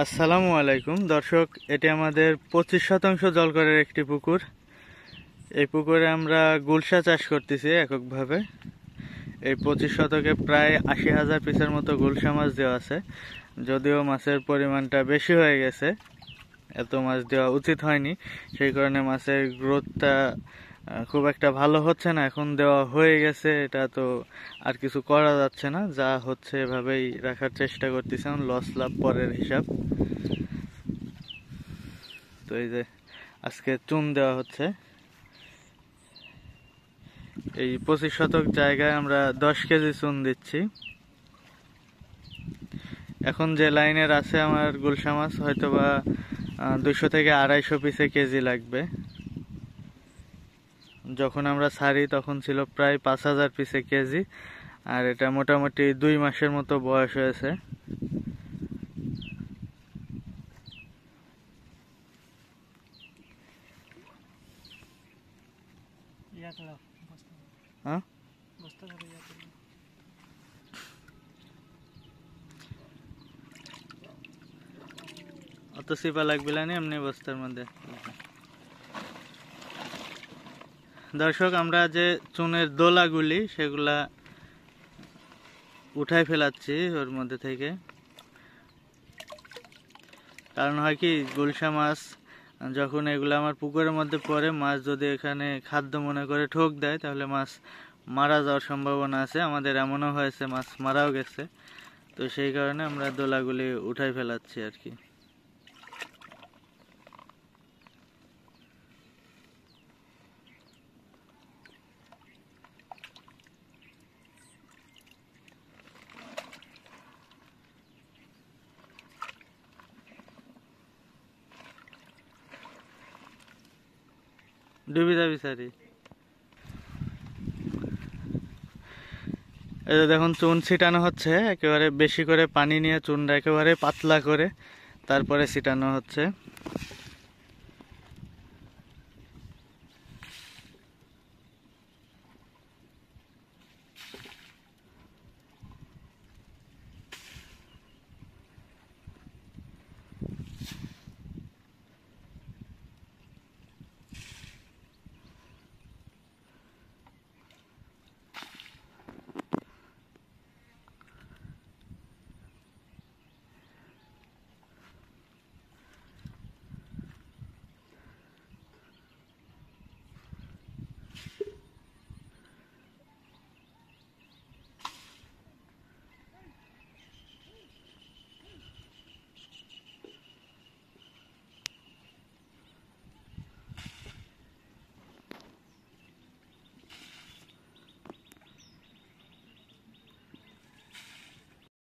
আসসালামু আলাইকুম দর্শক, এটি আমাদের 25% জলকরের একটি পুকুর। এই পুকুরে আমরা গুলশা চাষ করতেছি এককভাবে। এই 25 শতকে প্রায় 80,000 পিসের মতো গুলশা মাছ দেওয়া আছে। যদিও মাছের পরিমাণটা বেশি হয়ে গেছে, এত মাছ দেওয়া উচিত হয়নি, সেই কারণে মাছের গ্রোথটা খুব একটা ভালো হচ্ছে না। এখন দেওয়া হয়ে গেছে, এটা তো আর কিছু করা যাচ্ছে না, যা হচ্ছে এভাবেই রাখার চেষ্টা করতেছিলাম, লস লাভ পরের হিসাব। তো এই যে আজকে চুন দেওয়া হচ্ছে। এই 25 শতক জায়গায় আমরা 10 কেজি চুন দিচ্ছি। এখন যে লাইনের আছে আমার গুলশা মাছ হয়তোবা 200 থেকে 250 পিসে কেজি লাগবে। যখন আমরা ছাড়ি তখন ছিল প্রায় 5000 পিসে কেজি, আর এটা মোটামুটি 2 মাসের মতো বয়স হয়েছে। হ্যাঁ, অত সিপা লাগবে না, এমনি বস্তার মধ্যে। দর্শক, আমরা যে চুনের দোলাগুলি সেগুলা উঠাই ফেলাচ্ছি ওর মধ্যে থেকে। কারণ হয় কি, গুলশা মাছ যখন এগুলো আমার পুকুরের মধ্যে পড়ে, মাছ যদি এখানে খাদ্য মনে করে ঠোক দেয় তাহলে মাছ মারা যাওয়ার সম্ভাবনা আছে। আমাদের এমনও হয়েছে, মাছ মারাও গেছে। তো সেই কারণে আমরা দোলাগুলি উঠাই ফেলাচ্ছি আর কি। ডুবি যাবি সারি। এই যে দেখুন, চুন ছিটানো হচ্ছে, একেবারে বেশি করে পানি নিয়ে চুনটা একেবারে পাতলা করে তারপরে ছিটানো হচ্ছে।